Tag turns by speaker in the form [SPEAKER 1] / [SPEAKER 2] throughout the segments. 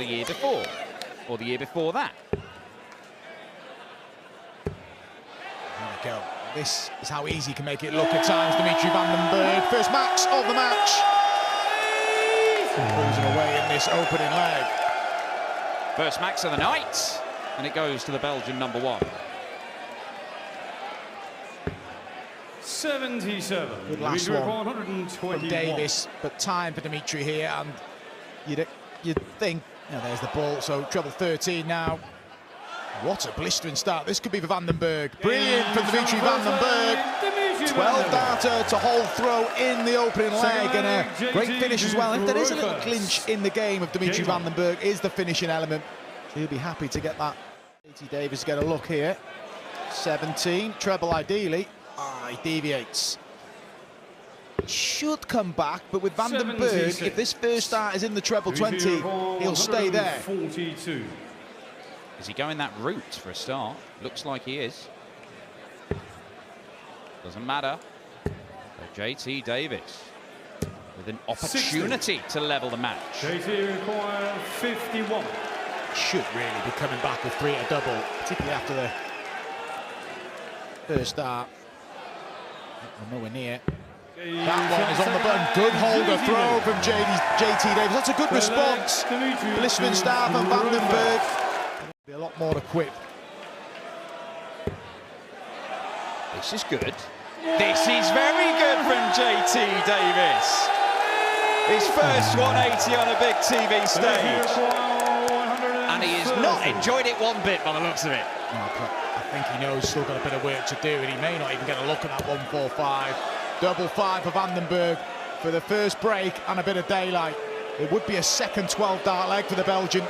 [SPEAKER 1] the year before, or the year before that.
[SPEAKER 2] There we go. This is how easy he can make it look at times. Dimitri Van den Berg, first max of the match. Pulls it away in this opening leg.
[SPEAKER 1] First max of the night, and it goes to the Belgian number 1.
[SPEAKER 3] 77.
[SPEAKER 2] Good last one from Davis, but time for Dimitri here, and you'd think, there's the ball, so treble 13 now. What a blistering start this could be for Van den Berg. Brilliant from Dimitri Van den Berg. 12 darter to hold throw in the opening leg, and a great finish as well. If there is a little clinch in the game of Dimitri Van den Berg, is the finishing element. He'll be happy to get that. JT Davis get a look here. 17, treble ideally. He deviates. Should come back, but with Van den Berg, if this first start is in the treble 20, he'll stay there.
[SPEAKER 3] 42.
[SPEAKER 1] Is he going that route for a start? Looks like he is. Doesn't matter. So JT Davis with an opportunity 60. To level the match.
[SPEAKER 3] JT requires 51.
[SPEAKER 2] Should really be coming back with 3 at a double, particularly after the first start. Nowhere near. That one is on the button. Good holder throw from JT Davis. That's a good response. Blissman start from Van den Berg. Be a lot more to quit.
[SPEAKER 1] This is good. This is very good from JT Davis. His first 180 on a big TV stage. And he has not enjoyed it one bit by the looks of it.
[SPEAKER 2] I think he knows he's still got a bit of work to do, and he may not even get a look at that 145. Double 5 for Van den Berg for the first break and a bit of daylight. It would be a second 12-dart leg for the Belgian.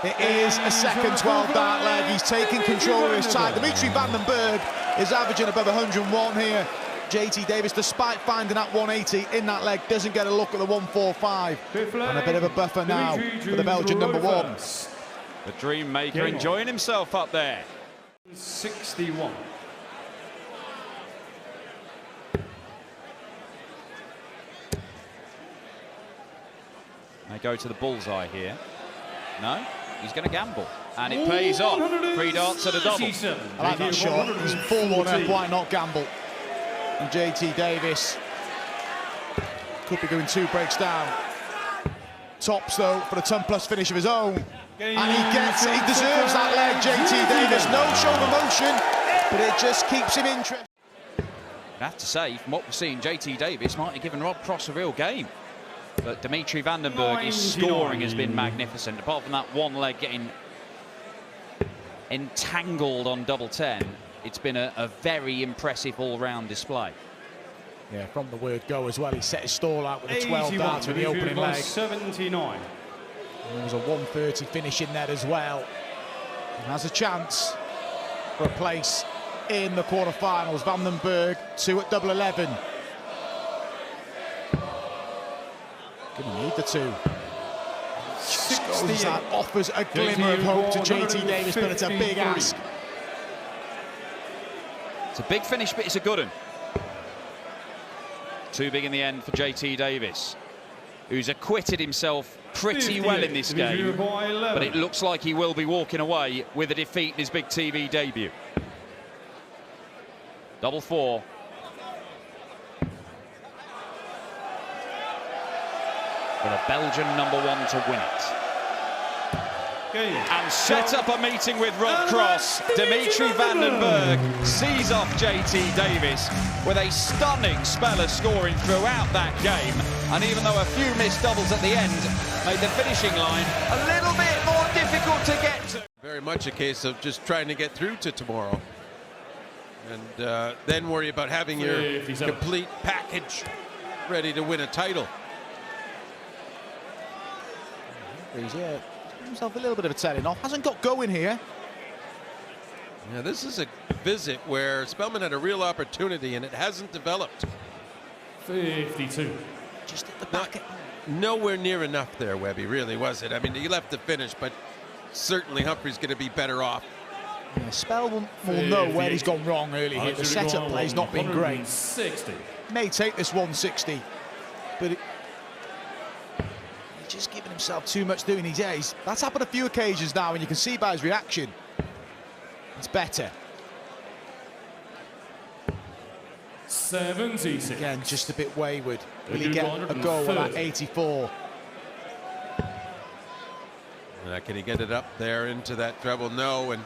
[SPEAKER 2] It is a second 12-dart leg. He's taking control of his time. Dimitri Van den Berg is averaging above 101 here. JT Davis, despite finding that 180 in that leg, doesn't get a look at the 145. And a bit of a buffer now for the Belgian number 1.
[SPEAKER 1] The dream maker enjoying himself up there.
[SPEAKER 3] 61.
[SPEAKER 1] They go to the bullseye here. No, he's going to gamble. And it pays off. 3 darts at a double.
[SPEAKER 2] I like that shot. He's 4-1 up, why not gamble? And JT Davis could be going 2 breaks down. Tops though for the ton plus finish of his own. And he deserves that leg, JT Davis. No shoulder motion, but it just keeps him interested.
[SPEAKER 1] I have to say, from what we're seeing, JT Davis might have given Rob Cross a real game. But Dimitri Van den Berg, his scoring has been magnificent. Apart from that one leg getting entangled on double 10, it's been a very impressive all-round display.
[SPEAKER 2] Yeah, from the word go as well. He set his stall out with a 12 darts in the opening leg.
[SPEAKER 3] 79.
[SPEAKER 2] And there was a 130 finish in there as well. And has a chance for a place in the quarterfinals. Van den Berg, 2 at double 11. Gonna need the 2. That offers a glimmer of hope to JT Davis, but it's a big ask.
[SPEAKER 1] It's a big finish, but it's a good one. Too big in the end for JT Davis, who's acquitted himself pretty well in this game, but it looks like he will be walking away with a defeat in his big TV debut. Double 4. For the Belgian number 1 to win it. And set up a meeting with Rob Cross. Dimitri Van den Berg sees off JT Davis with a stunning spell of scoring throughout that game. And even though a few missed doubles at the end made the finishing line a little bit more difficult to get to.
[SPEAKER 4] Very much a case of just trying to get through to tomorrow. And then worry about having your complete package ready to win a title.
[SPEAKER 2] Yeah, himself a little bit of a telling off. Hasn't got going here.
[SPEAKER 4] Yeah, this is a visit where Spellman had a real opportunity and it hasn't developed.
[SPEAKER 3] 52.
[SPEAKER 2] Just at the back.
[SPEAKER 4] Nowhere near enough there, Webby, really, was it? I mean, he left the finish, but certainly Humphrey's going to be better off.
[SPEAKER 2] Yeah, Spellman will know where he's gone wrong early here. The setup play's not been great.
[SPEAKER 3] 60.
[SPEAKER 2] May take this 160, but just giving himself too much doing these days. That's happened a few occasions now, and you can see by his reaction. It's better.
[SPEAKER 3] 76.
[SPEAKER 2] Again, just a bit wayward. Will he get a goal at 84?
[SPEAKER 4] Can he get it up there into that treble? No. And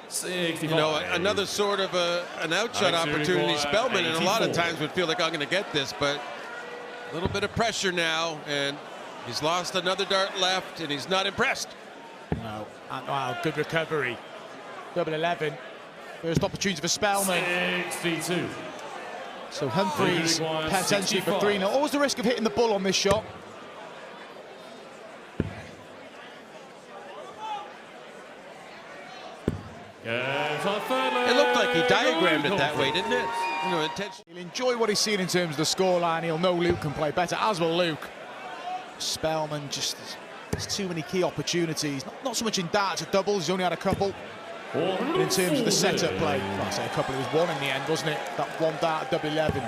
[SPEAKER 3] 65.
[SPEAKER 4] you know, another sort of an outshot opportunity. Spellman, and a lot of times would feel like I'm going to get this, but a little bit of pressure now, and he's lost another dart left, and he's not impressed.
[SPEAKER 2] No. And, wow, good recovery. Double 11. First opportunity for Spellman.
[SPEAKER 3] 62.
[SPEAKER 2] So Humphries potentially for 3-0. Always the risk of hitting the bull on this shot.
[SPEAKER 4] It looked like he diagrammed it that way, didn't it? You know,
[SPEAKER 2] He'll enjoy what he's seen in terms of the scoreline. He'll know Luke can play better, as will Luke. Spellman just there's too many key opportunities. Not so much in darts or doubles. He's only had a couple. But in terms of the setup play, well, I say a couple. It was one in the end, wasn't it? That one dart double 11.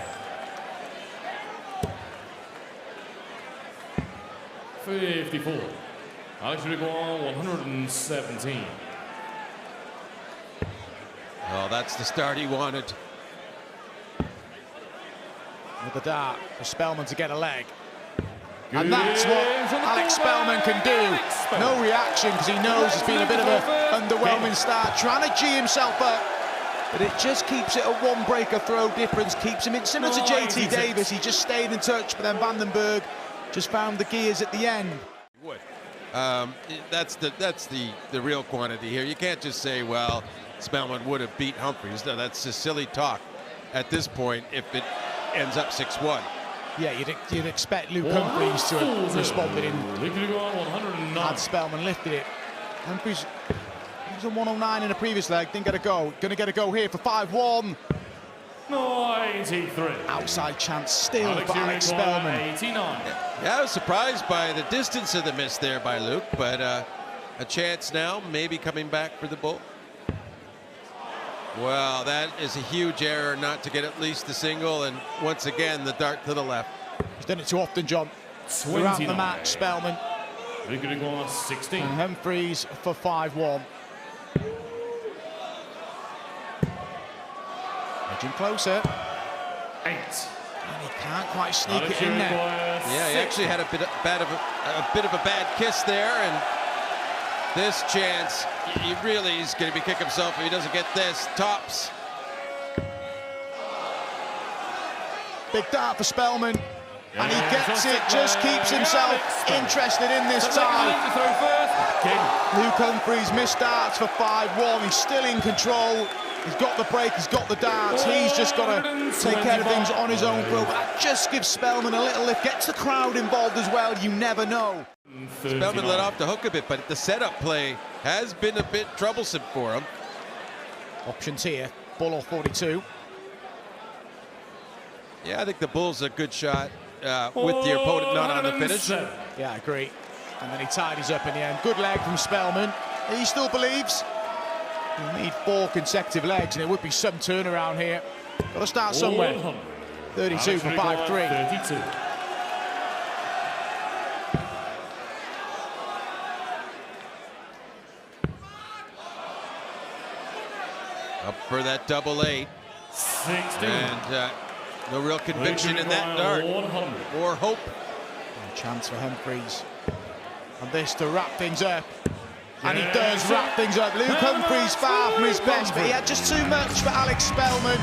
[SPEAKER 3] 54. Alex Rigon, 117.
[SPEAKER 4] Oh, that's the start he wanted.
[SPEAKER 2] With the dart for Spellman to get a leg. And that's what Alex Spellman can do. No reaction, because he knows it's been a bit of an underwhelming start. Trying to G himself up, but it just keeps it a one-breaker throw difference. Keeps him in. Similar to JT Davis, he just stayed in touch, but then Vandenberg just found the gears at the end.
[SPEAKER 4] That's the real quantity here. You can't just say, well, Spellman would have beat Humphries. No, that's just silly talk at this point if it ends up 6-1.
[SPEAKER 2] Yeah, you'd expect Luke Humphries to have responded in had Spellman lifted it. Humphries was on 109 in a previous leg, didn't get a go. Going to get a go here for 5-1.
[SPEAKER 3] 93.
[SPEAKER 2] Outside chance still for Alex Spellman.
[SPEAKER 3] 89.
[SPEAKER 4] Yeah, I was surprised by the distance of the miss there by Luke, but a chance now, maybe coming back for the bull. Well, that is a huge error not to get at least the single, and once again, the dart to the left.
[SPEAKER 2] He's done it too often, John. Throughout the match, Spellman.
[SPEAKER 3] 16.
[SPEAKER 2] And Humphries for 5-1. Edging closer.
[SPEAKER 3] 8.
[SPEAKER 2] And he can't quite sneak it in there.
[SPEAKER 4] Yeah, he actually had a bit of a bad kiss there, and this chance, he really is going to be kicking himself if he doesn't get this. Tops.
[SPEAKER 2] Big dart for Spellman. And he gets it, just keeps himself interested in this tie. Luke Humphries missed darts for 5-1. He's still in control. He's got the break, he's got the darts. He's just got to take care of things on his own throw. But that just gives Spellman a little lift. Gets the crowd involved as well. You never know.
[SPEAKER 4] Spellman let off the hook a bit, but the setup play has been a bit troublesome for him.
[SPEAKER 2] Options here, bull or 42.
[SPEAKER 4] Yeah, I think the bull's a good shot with the opponent not on the finish.
[SPEAKER 2] Yeah, I agree. And then he tidies up in the end. Good leg from Spellman. He still believes. You need 4 consecutive legs, and it would be some turnaround here. Got to start somewhere. 32 for 5-3.
[SPEAKER 3] 32.
[SPEAKER 4] Up for that double 8.
[SPEAKER 3] 16.
[SPEAKER 4] And no real conviction in that dart. Or hope.
[SPEAKER 2] And a chance for Humphries. And this to wrap things up. And he does wrap things up. Luke Humphries far from his best, but he had just too much for Alex Spellman.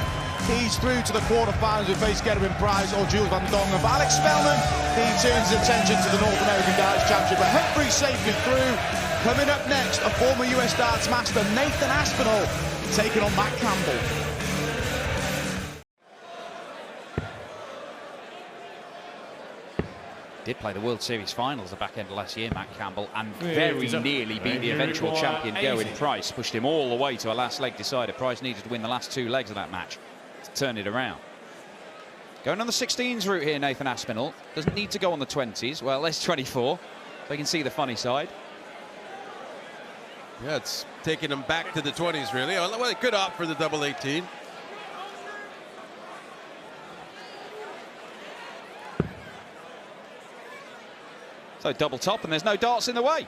[SPEAKER 2] He's through to the quarterfinals with face Gerwin Price or Jules Van Dongen. But Alex Spellman, he turns his attention to the North American Darts Championship. But Humphries safely through. Coming up next, a former US Darts master, Nathan Aspinall, taking on Matt Campbell.
[SPEAKER 5] Did play the World Series finals the back end of last year, Matt Campbell, and very nearly beat the eventual champion Gerwin Price. Pushed him all the way to a last leg decider. Price needed to win the last 2 legs of that match to turn it around. Going on the 16s route here, Nathan Aspinall. Doesn't need to go on the 20s. Well, there's 24. So you can see the funny side.
[SPEAKER 4] Yeah, it's taking him back to the 20s, really. Well, he could opt for the double 18.
[SPEAKER 5] So double top, and there's no darts in the way.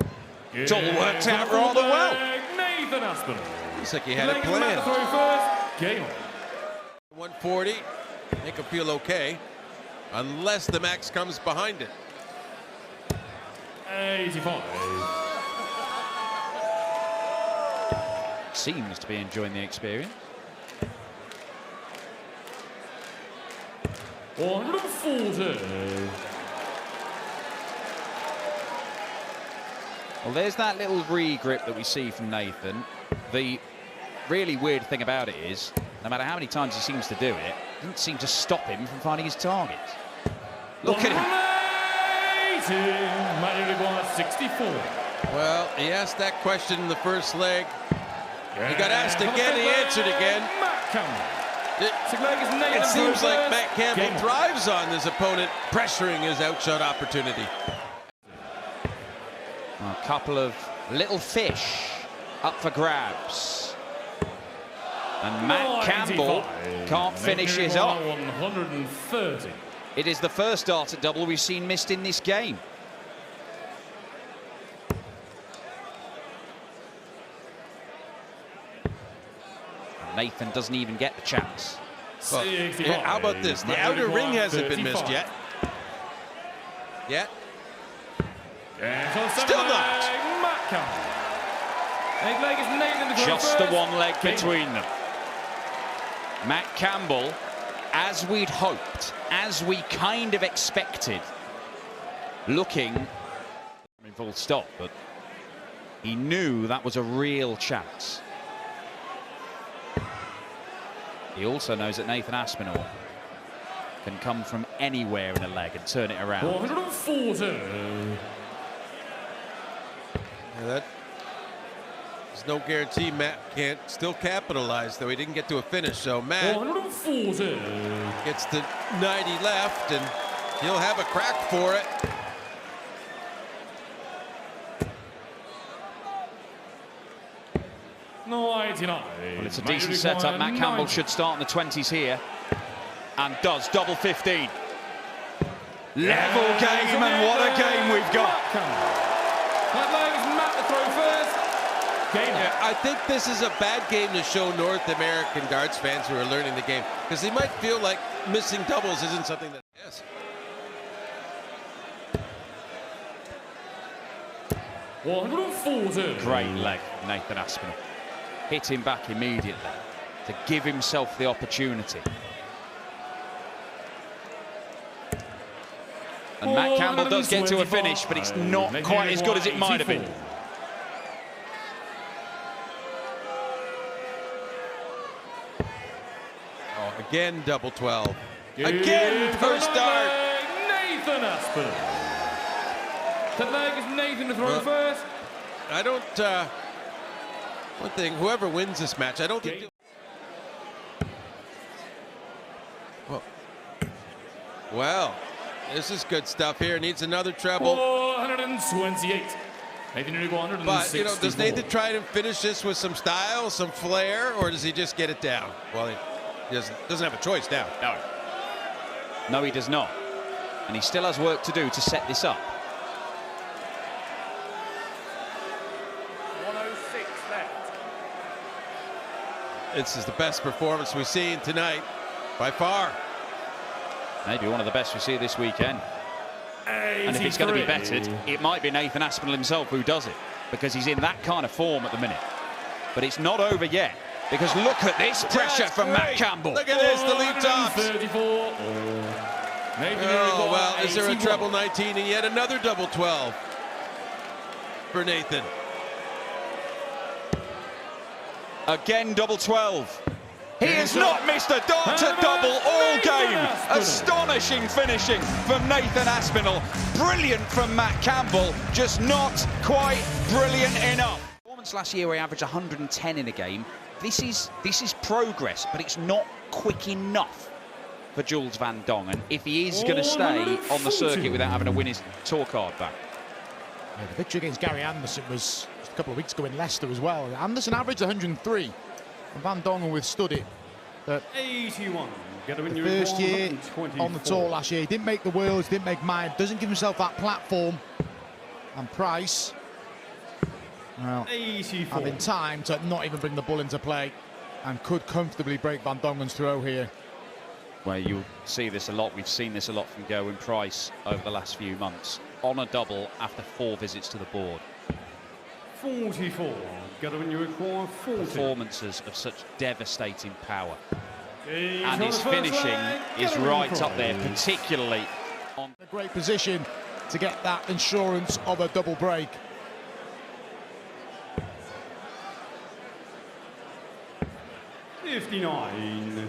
[SPEAKER 5] It's all worked out rather well.
[SPEAKER 3] Nathan Aspinall.
[SPEAKER 4] Looks like he had a plan.
[SPEAKER 3] Throw first. Game on.
[SPEAKER 4] 140, make him feel okay, unless the max comes behind it.
[SPEAKER 3] 85.
[SPEAKER 5] Seems to be enjoying the experience.
[SPEAKER 3] 140.
[SPEAKER 5] Well, there's that little re-grip that we see from Nathan. The really weird thing about it is, no matter how many times he seems to do it, it doesn't seem to stop him from finding his targets. Look at him.
[SPEAKER 3] 64.
[SPEAKER 4] Well, he asked that question in the first leg. He got asked again, he answered again. It seems like Matt Campbell thrives on his opponent pressuring his outshot opportunity.
[SPEAKER 5] A couple of little fish up for grabs. And Matt Campbell can't finish his off.
[SPEAKER 3] 130.
[SPEAKER 5] It is the first dart at double we've seen missed in this game. Nathan doesn't even get the chance.
[SPEAKER 4] Well, how about this? The outer ring hasn't been missed yet. Still not.
[SPEAKER 5] Just the one leg between them. Matt Campbell, as we'd hoped, as we kind of expected, looking full stop, but he knew that was a real chance. He also knows that Nathan Aspinall can come from anywhere in a leg and turn it around.
[SPEAKER 3] 140.
[SPEAKER 4] There's no guarantee Matt can't still capitalize, though he didn't get to a finish. So Matt
[SPEAKER 3] 140.
[SPEAKER 4] gets the 90 left, and he'll have a crack for it.
[SPEAKER 3] No,
[SPEAKER 5] well, it's a decent setup. Matt Campbell should start in the 20s here, and does. Double 15. Level game, and what a game we've got.
[SPEAKER 3] That leg is Matt to throw first. Game.
[SPEAKER 4] Yeah, I think this is a bad game to show North American darts fans who are learning the game, because they might feel like missing doubles isn't something that. Yes.
[SPEAKER 5] Great leg, Nathan Aspinall. Hit him back immediately to give himself the opportunity. And Matt Campbell does get to a finish, but it's not quite as good as it might have been.
[SPEAKER 4] Oh, again, double 12. Again, first dart.
[SPEAKER 3] Nathan Aspinall. That leg is Nathan to throw first.
[SPEAKER 4] I don't. One thing, whoever wins this match, I don't think. Well, this is good stuff here. Needs another treble.
[SPEAKER 3] 128. Nathan to go 164.
[SPEAKER 4] But, you know, does Nathan try to finish this with some style, some flair, or does he just get it down? Well, he doesn't have a choice now.
[SPEAKER 5] No, he does not. And he still has work to do to set this up.
[SPEAKER 3] 106 left.
[SPEAKER 4] This is the best performance we've seen tonight, by far.
[SPEAKER 5] Maybe one of the best we see this weekend. And if it's going to be bettered, it might be Nathan Aspinall himself who does it, because he's in that kind of form at the minute. But it's not over yet, because look at this pressure from Matt Campbell.
[SPEAKER 4] Look at this, the lead tops.
[SPEAKER 3] 34.
[SPEAKER 4] Oh, well, is there a treble 19 and yet another double 12 for Nathan?
[SPEAKER 5] Again, double 12. He has not missed a dart at double all game. Astonishing finishing from Nathan Aspinall. Brilliant from Matt Campbell, just not quite brilliant enough. Performance last year where he averaged 110 in a game. This is progress, but it's not quick enough for Jules Van Dongen if he is going to stay on the circuit without having to win his tour card back.
[SPEAKER 2] Yeah, the victory against Gary Anderson was just a couple of weeks ago in Leicester as well. Anderson averaged 103. And Van Dongen withstood it.
[SPEAKER 3] 81.
[SPEAKER 2] The first year on the tour last year, he didn't make the Worlds, didn't make mine, doesn't give himself that platform And Price, well,
[SPEAKER 3] 84.
[SPEAKER 2] having time to not even bring the bull into play and could comfortably break Van Dongen's throw here.
[SPEAKER 5] Where you'll see this a lot. We've seen this a lot from Gerwyn Price over the last few months. On a double after 4 visits to the board.
[SPEAKER 3] 44. Gerwyn, you require 40.
[SPEAKER 5] Performances of such devastating power.
[SPEAKER 3] He's
[SPEAKER 5] And
[SPEAKER 3] on
[SPEAKER 5] his
[SPEAKER 3] the first
[SPEAKER 5] finishing
[SPEAKER 3] leg.
[SPEAKER 5] is
[SPEAKER 3] Gerwyn
[SPEAKER 5] right up there,
[SPEAKER 3] Price.
[SPEAKER 5] particularly on
[SPEAKER 2] A great position to get that insurance of a double break.
[SPEAKER 3] $59.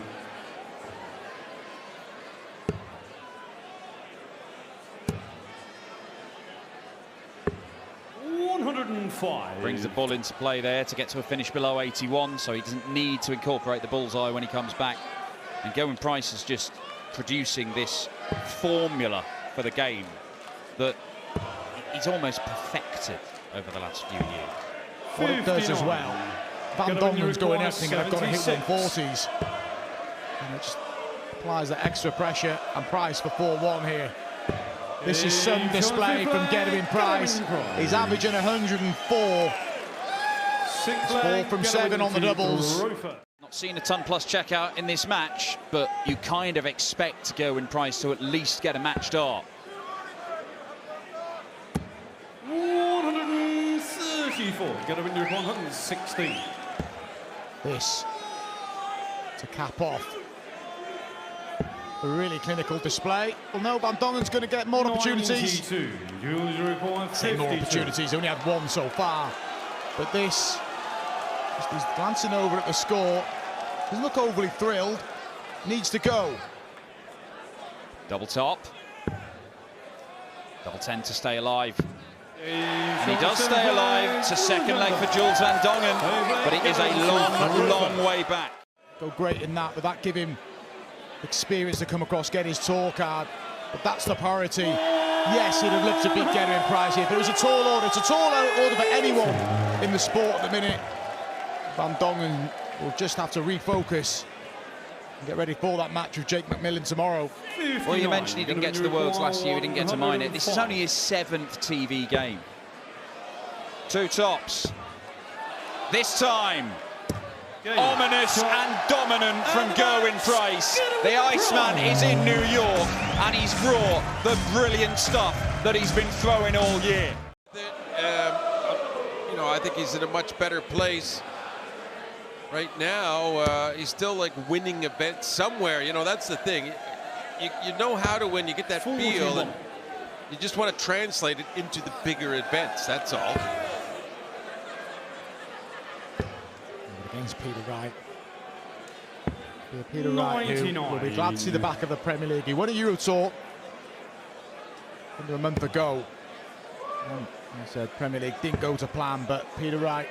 [SPEAKER 3] $105.
[SPEAKER 5] brings the bull into play there to get to a finish below 81, so he doesn't need to incorporate the bullseye when he comes back. And Gerwyn Price is just producing this formula for the game that he's almost perfected over the last few years.
[SPEAKER 2] What it does as well, Van Dongen's going everything and I've got to hit
[SPEAKER 3] 76.
[SPEAKER 2] 140s. And it just applies that extra pressure, and Price for 4-1 here. This is some display from Gerwyn Price. He's averaging 104. 4 from 7 on the doubles.
[SPEAKER 5] Not seen a ton plus checkout in this match, but you kind of expect Gerwyn Price to at least get a match start.
[SPEAKER 3] 134. Gerwyn, you require 116.
[SPEAKER 2] This to cap off a really clinical display. Well, no, Van Dongen's going to get more opportunities.
[SPEAKER 3] 92. Jules, you require
[SPEAKER 2] Say more
[SPEAKER 3] 52.
[SPEAKER 2] opportunities, only had 1 so far. But this, just he's glancing over at the score. Doesn't look overly thrilled. Needs to go.
[SPEAKER 5] Double top. Double 10 to stay alive. And he does stay alive. It's a second leg for Jules Van Dongen, but it is a long, long way back.
[SPEAKER 2] Go great in that, but that give him experience to come across, get his tour card. But that's the priority. Yes, he'd have loved to beat Gerwyn Price here, but it was a tall order. It's a tall order for anyone in the sport at the minute. Van Dongen will just have to refocus and get ready for that match with Jake McMillan tomorrow.
[SPEAKER 5] Well, you mentioned he didn't get to the Worlds last year, he didn't get to Minot. This is only his 7th TV game. 2 tops. This time, ominous and dominant from Gerwyn Price. The Iceman is in New York, and he's brought the brilliant stuff that he's been throwing all year.
[SPEAKER 4] You know, I think he's in a much better place right now. He's still like winning events somewhere. You know, that's the thing. You know how to win. You get that feel, and you just want to translate it into the bigger events. That's all.
[SPEAKER 2] Against Peter Wright. Peter Wright, who will be glad to see the back of the Premier League. He won a Euro Tour under a month ago. I said Premier League didn't go to plan, but Peter Wright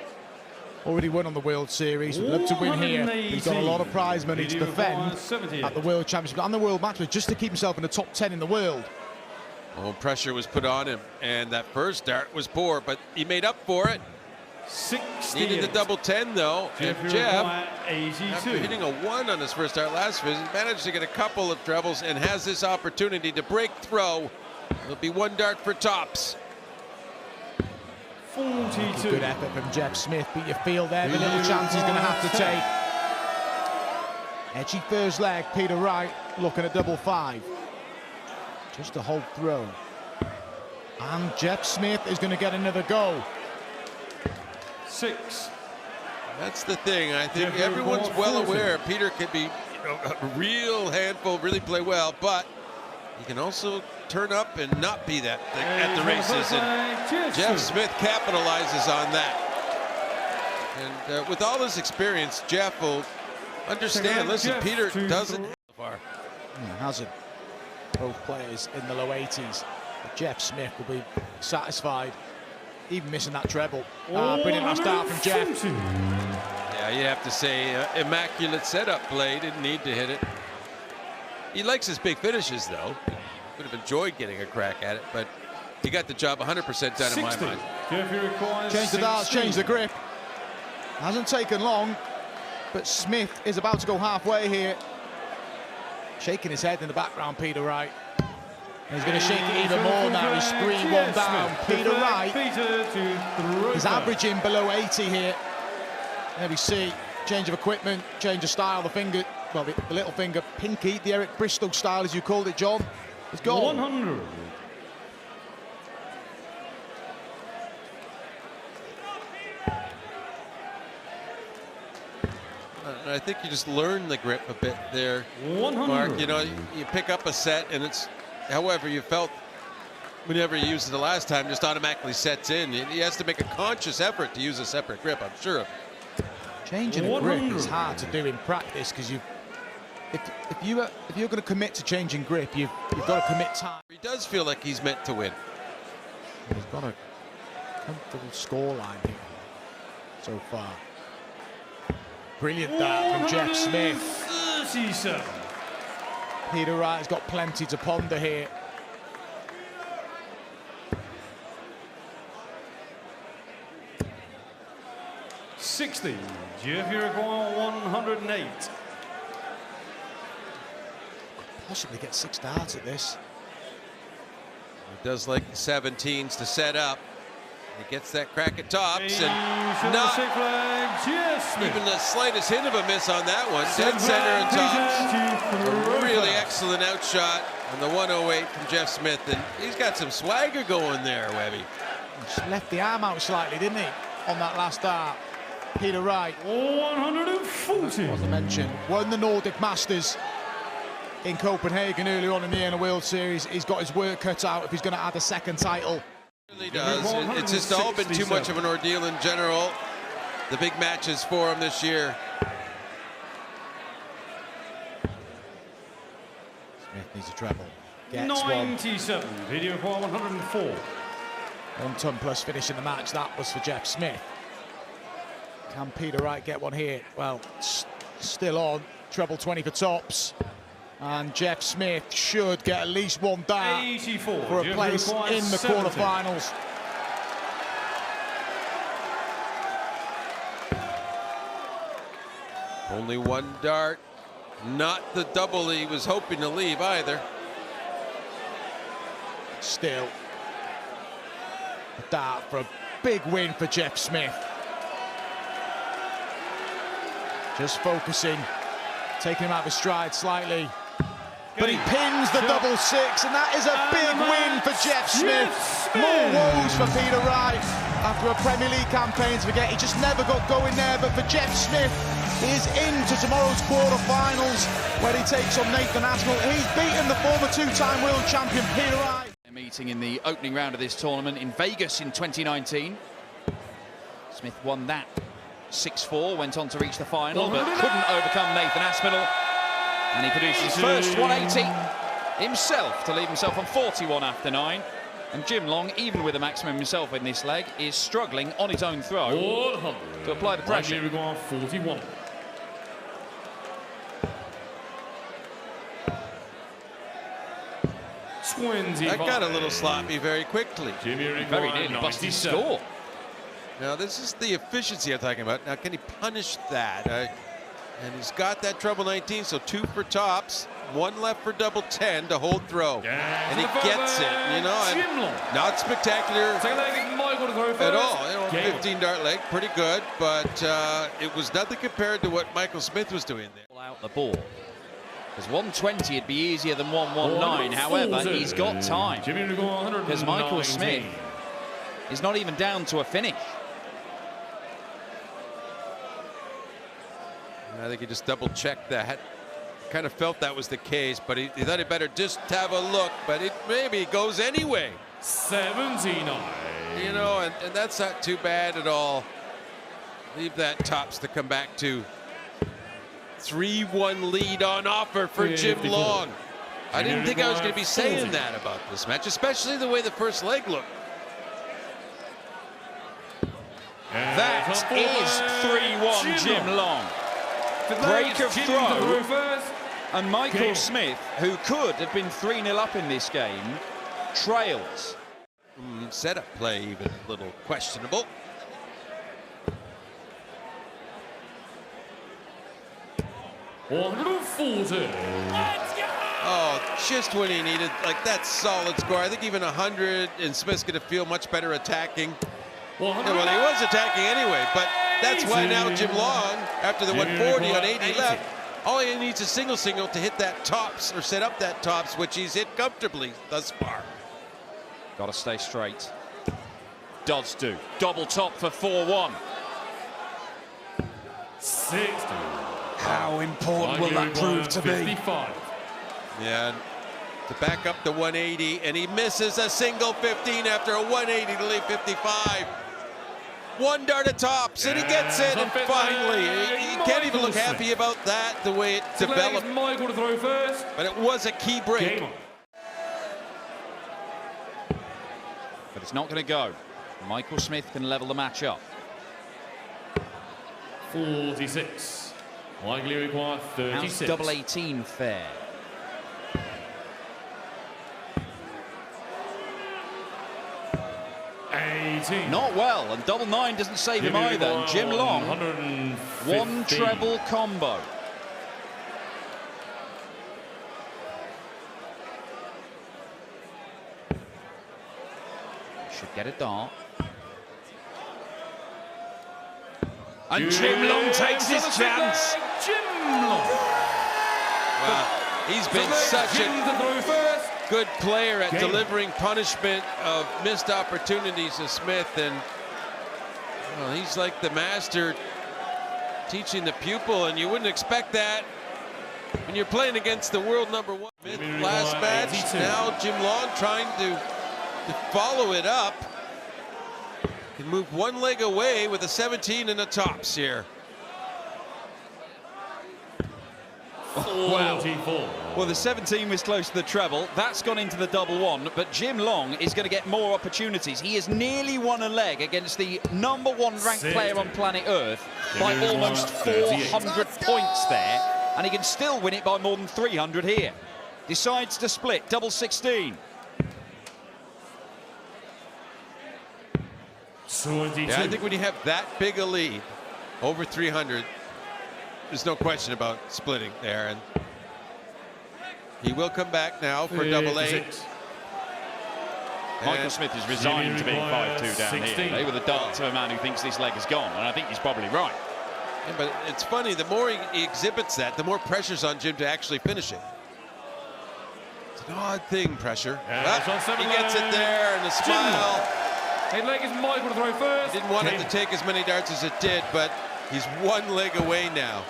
[SPEAKER 2] already won on the World Series. Would love to win here. He's got a lot of prize money to defend at the World Championship and the World Match, just to keep himself in the top 10 in the world.
[SPEAKER 4] Oh, pressure was put on him, and that first dart was poor, but he made up for it.
[SPEAKER 3] 60.
[SPEAKER 4] Needed the double 10 though, and Jeff, after
[SPEAKER 3] 82.
[SPEAKER 4] hitting a 1 on his first start last visit, managed to get a couple of trebles and has this opportunity to break throw. It'll be 1 dart for tops.
[SPEAKER 3] 42.
[SPEAKER 2] Good effort from Jeff Smith, but you feel there the little chance he's going to have to take. Edgy first leg, Peter Wright looking at double 5. Just a hold throw. And Jeff Smith is going to get another go.
[SPEAKER 3] 6.
[SPEAKER 4] That's the thing. I think
[SPEAKER 3] Yeah,
[SPEAKER 4] everyone's
[SPEAKER 3] ball
[SPEAKER 4] well
[SPEAKER 3] 40.
[SPEAKER 4] aware Peter could be a real handful, really play well, but he can also turn up and not be that at the races. And Jeff Smith capitalizes on that. And with all his experience, Jeff will understand. Listen,
[SPEAKER 3] Jeff
[SPEAKER 4] Peter
[SPEAKER 3] to
[SPEAKER 4] doesn't.
[SPEAKER 2] Hasn't. Both players in the low 80s. But Jeff Smith will be satisfied, even missing that treble. Brilliant last start from Jeff.
[SPEAKER 4] Yeah, you have to say immaculate setup play. Didn't need to hit it. He likes his big finishes, though. Would have enjoyed getting a crack at it, but he got the job 100% done in my mind.
[SPEAKER 2] Change the darts, change the grip. Hasn't taken long, but Smith is about to go halfway here. Shaking his head in the background, Peter Wright. He's going to shake it even more now. He's 3-1 down. Peter Wright is averaging below 80 here. There we see change of equipment, change of style. The finger, well, the little finger, pinky, the Eric Bristow style, as you called it, John, is gone.
[SPEAKER 3] 100.
[SPEAKER 4] I think you just learn the grip a bit there,
[SPEAKER 3] 100.
[SPEAKER 4] Mark. You know, you pick up a set, and it's however you felt whenever you used it the last time, just automatically sets in. He has to make a conscious effort to use a separate grip, I'm sure.
[SPEAKER 2] Changing a grip is hard to do in practice because if you're going to commit to changing grip, you've got to commit time.
[SPEAKER 4] He does feel like he's meant to win.
[SPEAKER 2] He's got a comfortable scoreline here so far. Brilliant dart from Jeff Smith.
[SPEAKER 3] 37.
[SPEAKER 2] Peter Wright has got plenty to ponder here.
[SPEAKER 3] $60. Jeff Uruguay 108.
[SPEAKER 2] Possibly get 6 darts at this.
[SPEAKER 4] He does like 17s to set up. He gets that crack at tops, and not even the slightest hint of a miss on that one. Dead center and tops. A really excellent outshot on the 108 from Jeff Smith, and he's got some swagger going there, Webby.
[SPEAKER 2] Just left the arm out slightly, didn't he, on that last dart? Peter Wright,
[SPEAKER 3] 140.
[SPEAKER 2] as I mentioned, won the Nordic Masters in Copenhagen earlier on in the NA World Series. He's got his work cut out if he's going to add a second title.
[SPEAKER 4] Really does. It's just all been too much of an ordeal in general. The big matches for him this year.
[SPEAKER 2] Smith needs a treble. Gets
[SPEAKER 3] 97. Video for 104.
[SPEAKER 2] 1 ton plus finish in the match. That was for Jeff Smith. Can Peter Wright get one here? Well, still on. Treble 20 for tops. And Jeff Smith should get at least 1 dart
[SPEAKER 3] 84.
[SPEAKER 2] for a place in the quarterfinals.
[SPEAKER 4] Only 1 dart. Not the double he was hoping to leave either.
[SPEAKER 2] Still a dart for a big win for Jeff Smith. Just focusing, taking him out of his stride slightly. But he pins the double 6, and that is a big win for Jeff Smith. More woes for Peter Wright after a Premier League campaign to forget. He just never got going there, but for Jeff Smith, he is into tomorrow's quarterfinals where he takes on Nathan Aspinall. He's beaten the former 2-time world champion Peter Wright.
[SPEAKER 5] A meeting in the opening round of this tournament in Vegas in 2019. Smith won that 6-4, went on to reach the final, but couldn't overcome Nathan Aspinall. And he produced his first 180 himself to leave himself on 41 after 9. And Jim Long, even with a maximum himself in this leg, is struggling on his own throw to apply the pressure.
[SPEAKER 3] Here we go on 41.
[SPEAKER 4] That got a little sloppy very quickly.
[SPEAKER 5] Very nearly busted his score.
[SPEAKER 4] Now this is the efficiency I'm talking about. Now can he punish that? And he's got that treble 19, so 2 for tops, 1 left for double 10 to hold throw. And he gets it, you know, and not spectacular at all. You know, 15 dart leg, pretty good, but it was nothing compared to what Michael Smith was doing there.
[SPEAKER 5] Pull out the ball. Because 120 would be easier than 119. However, he's got time. Because Michael Smith is not even down to a finish.
[SPEAKER 4] I think he just double-checked that. Kind of felt that was the case, but he thought he better just have a look, but it maybe goes anyway.
[SPEAKER 3] 79.
[SPEAKER 4] You know, and that's not too bad at all. Leave that tops to come back to. 3-1 lead on offer for Jim Long. I didn't think I was going to be saying that about this match, especially the way the first leg looked.
[SPEAKER 5] That is 3-1 Jim Long. Break of throw, and Michael Smith, who could have been 3-0 up in this game, trails.
[SPEAKER 4] Setup play even a little questionable. Oh, just when he needed, like, that solid score. I think even 100 and Smith's going to feel much better attacking. Yeah, well, he was attacking anyway, but that's why now Jim Long, after the 140 on 80 left, all he needs is single to hit that tops or set up that tops, which he's hit comfortably thus far.
[SPEAKER 5] Got to stay straight. Does do. Double top for 4-1.
[SPEAKER 3] 60.
[SPEAKER 2] How important will that prove to be?
[SPEAKER 3] 55.
[SPEAKER 4] Yeah, to back up the 180, and he misses a single 15 after a 180 to leave 55. One dart at tops, and he gets it, and finally, he can't even look happy about that, the way it developed.
[SPEAKER 3] Michael to throw first.
[SPEAKER 4] But it was a key break.
[SPEAKER 5] But it's not going to go. Michael Smith can level the match up.
[SPEAKER 3] 46. Likely require 36.
[SPEAKER 5] How's double 18 fair? Not well, and double 9 doesn't save him either. And Jim Long, one treble combo. Should get a dart. And Jim Long takes his chance.
[SPEAKER 3] Jim Long.
[SPEAKER 4] Wow, he's been such a good player at delivering punishment of missed opportunities to Smith, and well, he's like the master teaching the pupil, and you wouldn't expect that when you're playing against the world #1. Last match, now Jim Long trying to follow it up. Can move one leg away with a 17 and a tops here.
[SPEAKER 5] Wow. Well, the 17 was close to the treble. That's gone into the double 1, but Jim Long is going to get more opportunities. He has nearly won a leg against the #1 ranked player on planet Earth by almost 400 points there, and he can still win it by more than 300 here. Decides to split, double 16.
[SPEAKER 3] 22.
[SPEAKER 4] Yeah, I think when you have that big a lead, over 300, there's no question about splitting there, and he will come back now for double 8.
[SPEAKER 5] Michael Smith is resigned to being 5-2 down here. They were the darts of a man who thinks this leg is gone, and I think he's probably right.
[SPEAKER 4] Yeah, but it's funny, the more he exhibits that, the more pressure's on Jim to actually finish it. It's an odd thing, pressure. He gets it there, and a smile.
[SPEAKER 3] His leg is Michael to throw first.
[SPEAKER 4] He didn't want it to take as many darts as it did, but he's one leg away now.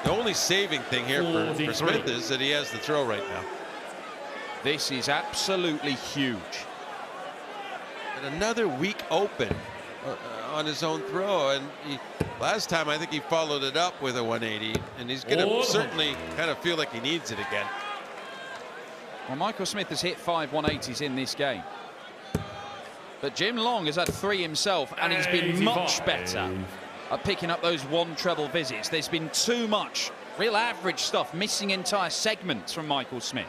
[SPEAKER 4] The only saving thing here for Smith is that he has the throw right now.
[SPEAKER 5] This is absolutely huge.
[SPEAKER 4] And another weak open on his own throw, and last time I think he followed it up with a 180, and he's going to certainly kind of feel like he needs it again.
[SPEAKER 5] Well, Michael Smith has hit 5 180s in this game, but Jim Long has had 3 himself, and he's been much better at picking up those 1 treble visits. There's been too much real average stuff, missing entire segments from Michael Smith.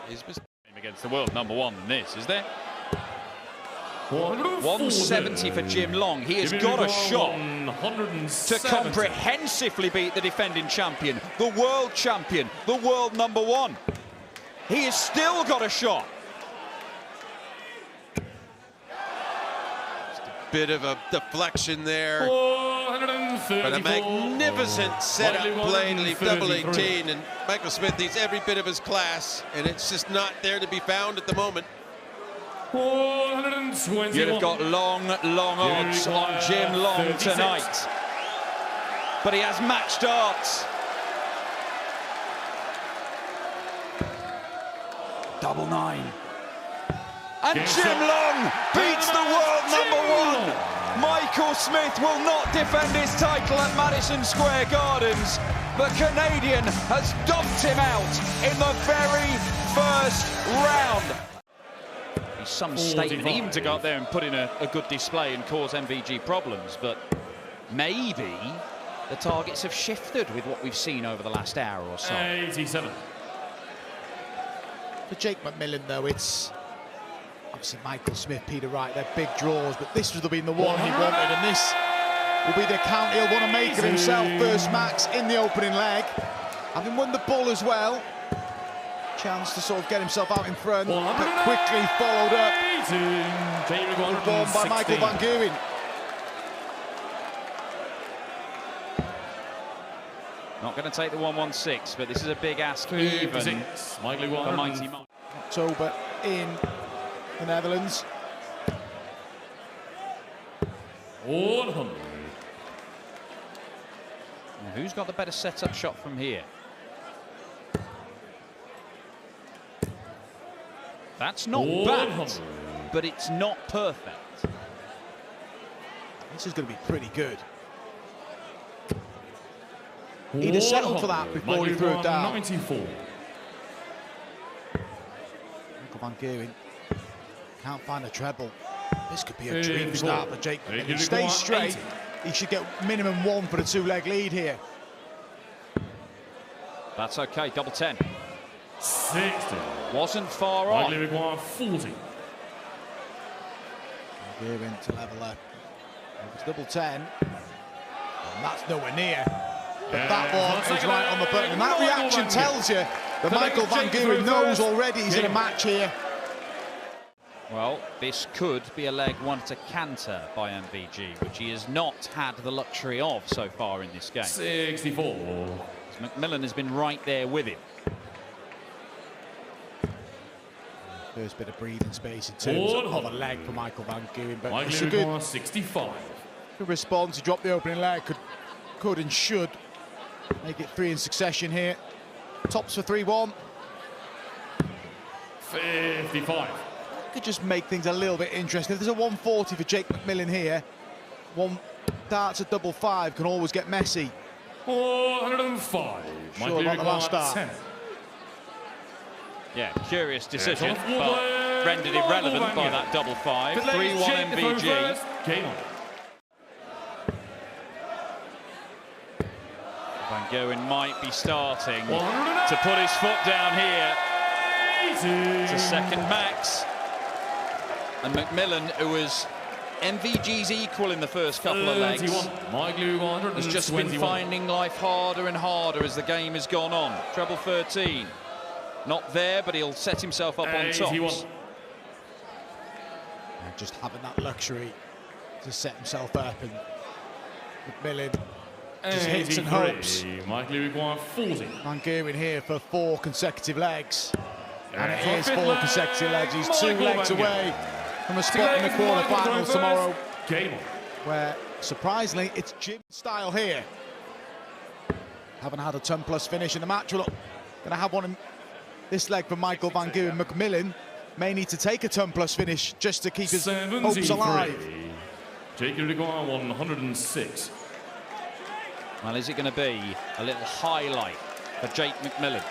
[SPEAKER 4] He's
[SPEAKER 5] against the world #1 than this, is there? 170 for Jim Long. He has got a shot to comprehensively beat the defending champion, the world champion, the world #1. He has still got a shot.
[SPEAKER 4] bit of a deflection there, but a magnificent setup play to leave double 18, and Michael Smith needs every bit of his class, and it's just not there to be found at the moment.
[SPEAKER 5] You'd have got long odds on Jim Long tonight, but he has match darts. Double 9. And Jim Long beats the world #1. Michael Smith will not defend his title at Madison Square Gardens. The Canadian has dumped him out in the very first round. He's some statement even to go up there and put in a good display and cause MVG problems, but maybe the targets have shifted with what we've seen over the last hour or so.
[SPEAKER 3] 87.
[SPEAKER 2] For Jake McMillan, though, it's obviously Michael Smith, Peter Wright, they're big draws, but this would have been the one he wanted, and this will be the count he'll want to make of himself. First max in the opening leg. Having won the bull as well. Chance to sort of get himself out in front, but quickly followed up. Won by Michael Van Gerwen.
[SPEAKER 5] Not going to take the 116, but this is a big ask even for Mighty Mike.
[SPEAKER 2] October in the Netherlands.
[SPEAKER 3] 100.
[SPEAKER 5] Now, who's got the better setup shot from here? That's not bad, but it's not perfect.
[SPEAKER 2] This is going to be pretty good. He'd have settled for that before he threw it down.
[SPEAKER 3] 94.
[SPEAKER 2] Michael Van Gerwen can't find a treble. This could be a dream start for Jake. If he stays straight, he should get minimum 1 for the 2-leg lead here.
[SPEAKER 5] That's okay, double 10.
[SPEAKER 3] 60.
[SPEAKER 5] Wasn't far off.
[SPEAKER 3] Likely require 40.
[SPEAKER 2] Van Gerwen to level up. It's double 10. And that's nowhere near. But that one is right on the button. And that reaction tells you that Michael Van Gerwen knows already he's in a match here.
[SPEAKER 5] Well, this could be a leg one to canter by MVG, which he has not had the luxury of so far in this game.
[SPEAKER 3] 64.
[SPEAKER 5] McMillan has been right there with him.
[SPEAKER 2] First bit of breathing space in terms of a leg for Michael Van Gerwen, but it's a good
[SPEAKER 3] 65.
[SPEAKER 2] Good response. He dropped the opening leg. Could and should make it 3 in succession here. Tops for 3-1.
[SPEAKER 3] 55.
[SPEAKER 2] Could just make things a little bit interesting. If there's a 140 for Jake McMillan here, one darts at double 5 can always get messy.
[SPEAKER 3] 105.
[SPEAKER 2] Sure about the last start.
[SPEAKER 3] 10.
[SPEAKER 5] Yeah, curious decision, but rendered irrelevant by that double 5. 3-1 MVG.
[SPEAKER 3] Game on.
[SPEAKER 5] Van Gerwen might be starting to put his foot down here. It's a second max. And McMillan, who was MVG's equal in the first couple of legs, has just been finding life harder and harder as the game has gone on. Treble 13. Not there, but he'll set himself up on tops.
[SPEAKER 2] Just having that luxury to set himself up, and McMillan just hits and hopes.
[SPEAKER 3] Van 40.
[SPEAKER 2] Van Gerwen here for 4 consecutive legs. And it is 4 consecutive legs. He's 2 legs away from a spot in the quarterfinals tomorrow, where surprisingly it's Jim style here. Haven't had a ton plus finish in the match. We're not going to have one in this leg for Michael Van Gerwen. McMillan may need to take a ton plus finish just to keep his hopes alive.
[SPEAKER 3] Jake Uruguay 106.
[SPEAKER 5] Well, is it going to be a little highlight for Jake McMillan?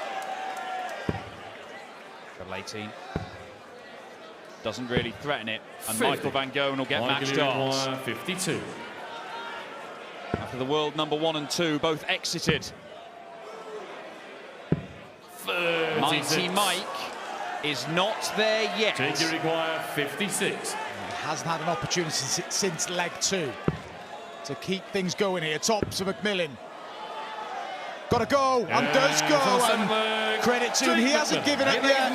[SPEAKER 5] Treble 18. Doesn't really threaten it, and
[SPEAKER 3] 50.
[SPEAKER 5] Michael Van Gerwen will get match darts.
[SPEAKER 3] 52.
[SPEAKER 5] After the world number 1 and 2 both exited.
[SPEAKER 3] 36.
[SPEAKER 5] Mighty Mike is not there yet.
[SPEAKER 3] Jake Uruguay 56.
[SPEAKER 2] He hasn't had an opportunity since leg 2 to keep things going here. Tops of McMillan. Got to go, and does go, and credit to him, he hasn't given up yet.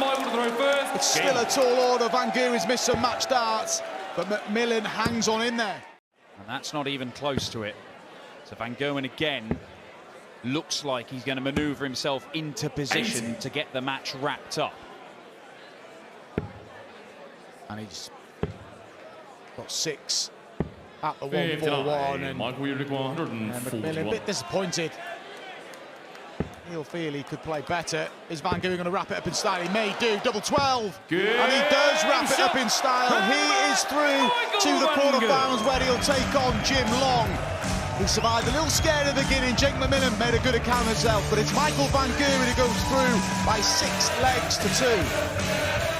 [SPEAKER 2] It's still a tall order. Van Gerwen's missed some match darts, but McMillan hangs on in there.
[SPEAKER 5] And that's not even close to it. So Van Gerwen again looks like he's going to manoeuvre himself into position to get the match wrapped up.
[SPEAKER 2] And he's got 6 at the 141, and McMillan a bit disappointed. He'll feel he could play better. Is Van Gerwen going to wrap it up in style? He may do. Double 12.
[SPEAKER 3] Good.
[SPEAKER 2] And he does wrap it up in style. He is through to the quarterfinals, where he'll take on Jim Long. He survived a little scare in the beginning. Jake McMillan made a good account of himself, but it's Michael Van Gerwen who goes through by 6 legs to 2.